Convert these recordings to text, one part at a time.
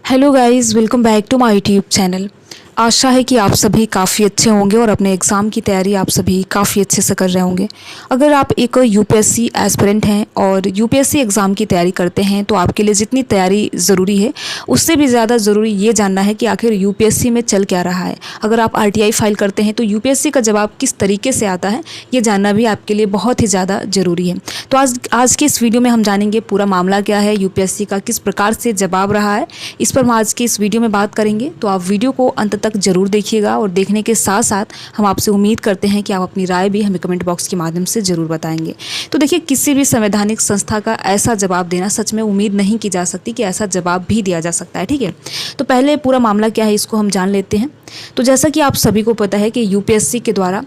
Hello guys, welcome back to my YouTube channel. आशा है कि आप सभी काफ़ी अच्छे होंगे और अपने एग्ज़ाम की तैयारी आप सभी काफ़ी अच्छे से कर रहे होंगे। अगर आप एक यूपीएससी एस्पिरेंट हैं और यूपीएससी एग्ज़ाम की तैयारी करते हैं तो आपके लिए जितनी तैयारी ज़रूरी है उससे भी ज़्यादा ज़रूरी ये जानना है कि आखिर यूपीएससी में चल क्या रहा है। अगर आप आरटीआई फाइल करते हैं तो यूपीएससी का जवाब किस तरीके से आता है ये जानना भी आपके लिए बहुत ही ज़्यादा ज़रूरी है। तो आज के इस वीडियो में हम जानेंगे पूरा मामला क्या है, यूपीएससी का किस प्रकार से जवाब रहा है, इस पर हम आज के इस वीडियो में बात करेंगे। तो आप वीडियो को अंत तक जरूर देखिएगा और देखने के साथ साथ हम आपसे उम्मीद करते हैं कि आप अपनी राय भी हमें कमेंट बॉक्स के माध्यम से ज़रूर बताएंगे। तो देखिए, किसी भी संवैधानिक संस्था का ऐसा जवाब देना सच में उम्मीद नहीं की जा सकती कि ऐसा जवाब भी दिया जा सकता है। ठीक है, तो पहले पूरा मामला क्या है इसको हम जान लेते हैं। तो जैसा कि आप सभी को पता है कि यूपीएससी के द्वारा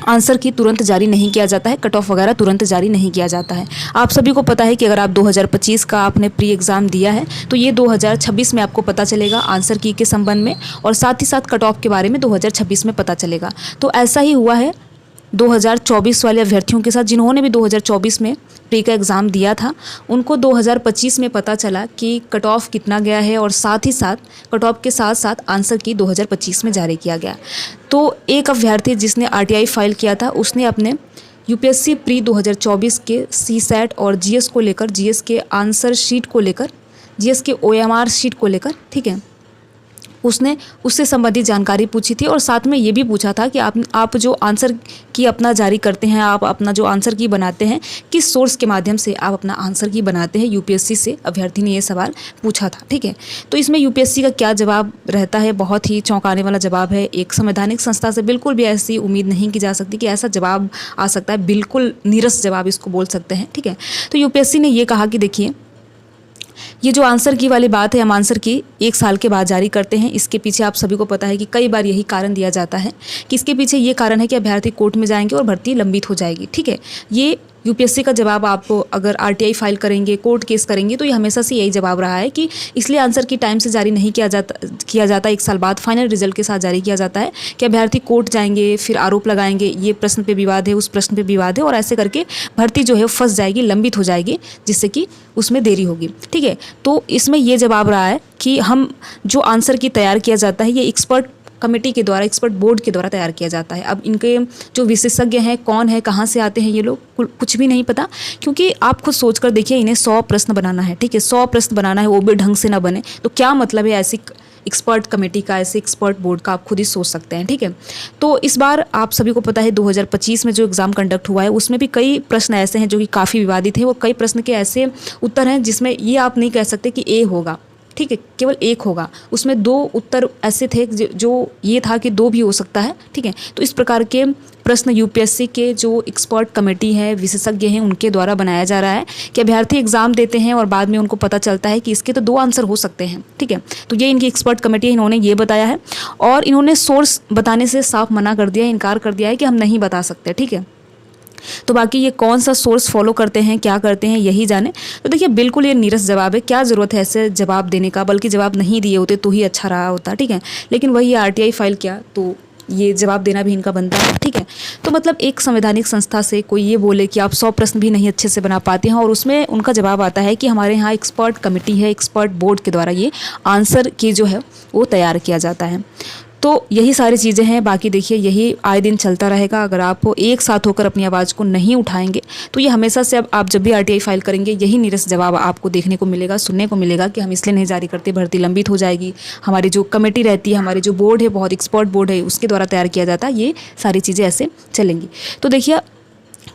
आंसर की तुरंत जारी नहीं किया जाता है, कट ऑफ वगैरह तुरंत जारी नहीं किया जाता है। आप सभी को पता है कि अगर आप 2025 का आपने प्री एग्ज़ाम दिया है तो ये 2026 में आपको पता चलेगा आंसर की के संबंध में, और साथ ही साथ कट ऑफ के बारे में 2026 में पता चलेगा। तो ऐसा ही हुआ है 2024 वाले अभ्यर्थियों के साथ, जिन्होंने भी 2024 में प्री का एग्ज़ाम दिया था, उनको 2025 में पता चला कि कट ऑफ कितना गया है, और साथ ही साथ कट ऑफ के साथ साथ आंसर की 2025 में जारी किया गया। तो एक अभ्यर्थी जिसने आरटीआई फाइल किया था उसने अपने यूपीएससी प्री 2024 के सीसैट और जीएस को लेकर, जीएस के आंसर शीट को लेकर, जीएस के ओएमआर शीट को लेकर, ठीक है, उसने उससे संबंधित जानकारी पूछी थी और साथ में ये भी पूछा था कि आप जो आंसर की अपना जारी करते हैं, आप अपना जो आंसर की बनाते हैं, किस सोर्स के माध्यम से आप अपना आंसर की बनाते हैं, यूपीएससी से अभ्यर्थी ने ये सवाल पूछा था। ठीक है, तो इसमें यूपीएससी का क्या जवाब रहता है, बहुत ही चौंकाने वाला जवाब है। एक संवैधानिक संस्था से बिल्कुल भी ऐसी उम्मीद नहीं की जा सकती कि ऐसा जवाब आ सकता है, बिल्कुल नीरस जवाब इसको बोल सकते हैं। ठीक है, तो यूपीएससी ने ये कहा कि देखिए, ये जो आंसर की वाली बात है, हम आंसर की 1 साल के बाद जारी करते हैं। इसके पीछे आप सभी को पता है कि कई बार यही कारण दिया जाता है कि इसके पीछे ये कारण है कि अभ्यर्थी कोर्ट में जाएंगे और भर्ती लंबित हो जाएगी। ठीक है, ये यूपीएससी का जवाब आप अगर आरटीआई फाइल करेंगे, कोर्ट केस करेंगे, तो ये हमेशा से यही जवाब रहा है कि इसलिए आंसर की टाइम से जारी नहीं किया जाता 1 साल बाद फाइनल रिजल्ट के साथ जारी किया जाता है कि अभ्यर्थी कोर्ट जाएंगे, फिर आरोप लगाएंगे, ये प्रश्न पे विवाद है, उस प्रश्न पे विवाद है, और ऐसे करके भर्ती जो है फंस जाएगी, लंबित हो जाएगी, जिससे कि उसमें देरी होगी। ठीक है, तो इसमें ये जवाब रहा है कि हम जो आंसर की तैयार किया जाता है ये एक्सपर्ट कमेटी के द्वारा, एक्सपर्ट बोर्ड के द्वारा तैयार किया जाता है। अब इनके जो विशेषज्ञ हैं, कौन है, कहाँ से आते हैं ये लोग, कुछ भी नहीं पता, क्योंकि आप खुद सोच कर देखिए, इन्हें 100 प्रश्न बनाना है। ठीक है, 100 प्रश्न बनाना है, वो भी ढंग से ना बने तो क्या मतलब है ऐसी एक्सपर्ट कमेटी का, ऐसे एक्सपर्ट बोर्ड का, आप खुद ही सोच सकते हैं। ठीक है, तो इस बार आप सभी को पता है 2025 में जो एग्ज़ाम कंडक्ट हुआ है उसमें भी कई प्रश्न ऐसे हैं जो कि काफ़ी विवादित हैं। वो कई प्रश्न के ऐसे उत्तर हैं जिसमें ये आप नहीं कह सकते कि ए होगा। ठीक है, केवल एक होगा, उसमें 2 उत्तर ऐसे थे जो ये था कि 2 भी हो सकता है। ठीक है, तो इस प्रकार के प्रश्न यूपीएससी के जो एक्सपर्ट कमेटी है, विशेषज्ञ हैं, उनके द्वारा बनाया जा रहा है कि अभ्यर्थी एग्जाम देते हैं और बाद में उनको पता चलता है कि इसके तो 2 आंसर हो सकते हैं। ठीक है, तो ये इनकी एक्सपर्ट कमेटी है, इन्होंने ये बताया है और इन्होंने सोर्स बताने से साफ मना कर दिया है, इनकार कर दिया है कि हम नहीं बता सकते। ठीक है, तो बाकी ये कौन सा सोर्स फॉलो करते हैं, क्या करते हैं, यही जाने। तो देखिए, बिल्कुल ये नीरस जवाब है, क्या ज़रूरत है ऐसे जवाब देने का, बल्कि जवाब नहीं दिए होते तो ही अच्छा रहा होता। ठीक है, लेकिन वही आरटीआई फाइल किया तो ये जवाब देना भी इनका बनता है। ठीक है, तो मतलब एक संवैधानिक संस्था से कोई ये बोले कि आप 100 प्रश्न भी नहीं अच्छे से बना पाते हैं और उसमें उनका जवाब आता है कि हमारे यहाँ एक्सपर्ट कमेटी है, एक्सपर्ट बोर्ड के द्वारा ये आंसर की जो है वो तैयार किया जाता है। तो यही सारी चीज़ें हैं। बाकी देखिए, यही आए दिन चलता रहेगा। अगर आप एक साथ होकर अपनी आवाज़ को नहीं उठाएंगे तो ये हमेशा से, अब आप जब भी आरटीआई फाइल करेंगे यही नीरस जवाब आपको देखने को मिलेगा, सुनने को मिलेगा कि हम इसलिए नहीं जारी करते, भर्ती लंबित हो जाएगी, हमारी जो कमेटी रहती है, हमारी जो बोर्ड है, बहुत एक्सपर्ट बोर्ड है, उसके द्वारा तैयार किया जाता है, ये सारी चीज़ें ऐसे चलेंगी। तो देखिए,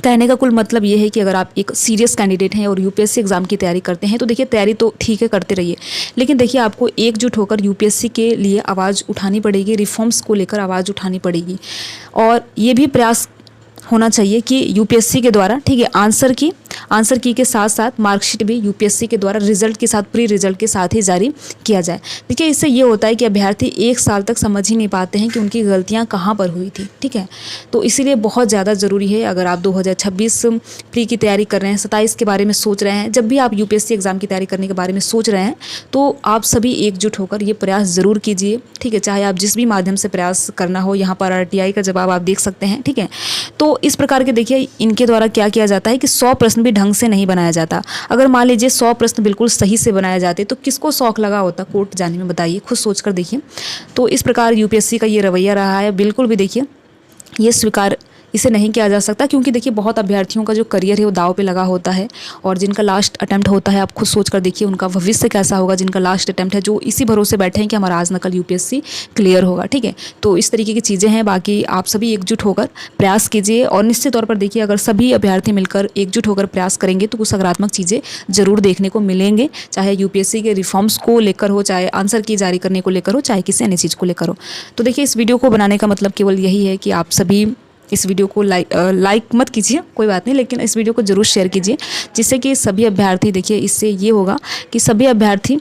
कहने का कुल मतलब ये है कि अगर आप एक सीरियस कैंडिडेट हैं और यूपीएससी एग्ज़ाम की तैयारी करते हैं तो देखिए, तैयारी तो ठीक है, करते रहिए, लेकिन देखिए आपको एकजुट होकर यूपीएससी के लिए आवाज़ उठानी पड़ेगी, रिफॉर्म्स को लेकर आवाज़ उठानी पड़ेगी, और ये भी प्रयास होना चाहिए कि यूपीएससी के द्वारा, ठीक है, आंसर की के साथ साथ मार्कशीट भी यूपीएससी के द्वारा रिजल्ट के साथ, प्री रिजल्ट के साथ ही जारी किया जाए। देखिए, इससे ये होता है कि अभ्यर्थी 1 साल तक समझ ही नहीं पाते हैं कि उनकी गलतियां कहां पर हुई थी। ठीक है, तो इसीलिए बहुत ज़्यादा ज़रूरी है, अगर आप 2026 प्री की तैयारी कर रहे हैं, 27 के बारे में सोच रहे हैं, जब भी आप यूपीएससी एग्ज़ाम की तैयारी करने के बारे में सोच रहे हैं, तो आप सभी एकजुट होकर ये प्रयास ज़रूर कीजिए। ठीक है, चाहे आप जिस भी माध्यम से प्रयास करना हो, यहाँ पर आरटीआई का जवाब आप देख सकते हैं। ठीक है, तो इस प्रकार के देखिए, इनके द्वारा क्या किया जाता है कि 100 प्रश्न प्रश्न भी ढंग से नहीं बनाया जाता। अगर मान लीजिए 100 प्रश्न बिल्कुल सही से बनाए जाते तो किसको शौक लगा होता कोर्ट जाने में, बताइए, खुद सोच कर देखिए। तो इस प्रकार यूपीएससी का ये रवैया रहा है, बिल्कुल भी देखिए ये स्वीकार इसे नहीं किया जा सकता, क्योंकि देखिए बहुत अभ्यर्थियों का जो करियर है वो दाव पे लगा होता है, और जिनका लास्ट अटेम्प्ट होता है, आप खुद सोच कर देखिए उनका भविष्य कैसा होगा, जिनका लास्ट अटेम्प्ट है, जो इसी भरोसे बैठे हैं कि हमारा आज न कल यूपीएससी क्लियर होगा। ठीक है, तो इस तरीके की चीज़ें हैं। बाकी आप सभी एकजुट होकर प्रयास कीजिए, और निश्चित तौर पर देखिए अगर सभी अभ्यर्थी मिलकर एकजुट होकर प्रयास करेंगे तो कुछ सकारात्मक चीज़ें जरूर देखने को मिलेंगे, चाहे यूपीएससी के रिफॉर्म्स को लेकर हो, चाहे आंसर की जारी करने को लेकर हो, चाहे किसी अन्य चीज़ को लेकर हो। तो देखिए इस वीडियो को बनाने का मतलब केवल यही है कि आप सभी इस वीडियो को लाइक मत कीजिए, कोई बात नहीं, लेकिन इस वीडियो को ज़रूर शेयर कीजिए, जिससे कि सभी अभ्यर्थी, देखिए इससे ये होगा कि सभी अभ्यर्थी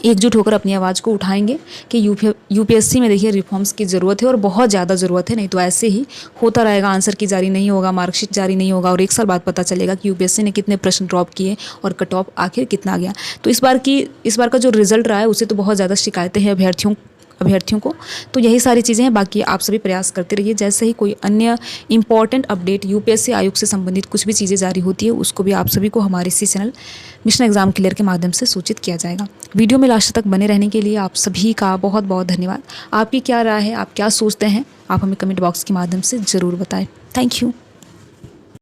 एकजुट होकर अपनी आवाज़ को उठाएंगे कि यूपीएससी में देखिए रिफॉर्म्स की ज़रूरत है, और बहुत ज़्यादा ज़रूरत है। नहीं तो ऐसे ही होता रहेगा, आंसर की जारी नहीं होगा, मार्कशीट जारी नहीं होगा, और एक साल बाद पता चलेगा कि यूपीएससी ने कितने प्रश्न ड्रॉप किए और कट ऑफ आखिर कितना गया। तो इस बार का जो रिजल्ट रहा है उससे तो बहुत ज़्यादा शिकायतें हैं अभ्यर्थियों को। तो यही सारी चीज़ें हैं। बाकी आप सभी प्रयास करते रहिए, जैसे ही कोई अन्य इंपॉर्टेंट अपडेट यूपीएससी आयोग से संबंधित कुछ भी चीज़ें जारी होती है उसको भी आप सभी को हमारे इसी चैनल मिशन एग्जाम क्लियर के माध्यम से सूचित किया जाएगा। वीडियो में लास्ट तक बने रहने के लिए आप सभी का बहुत बहुत धन्यवाद। आपकी क्या राय है, आप क्या सोचते हैं, आप हमें कमेंट बॉक्स के माध्यम से ज़रूर बताएं। Thank you.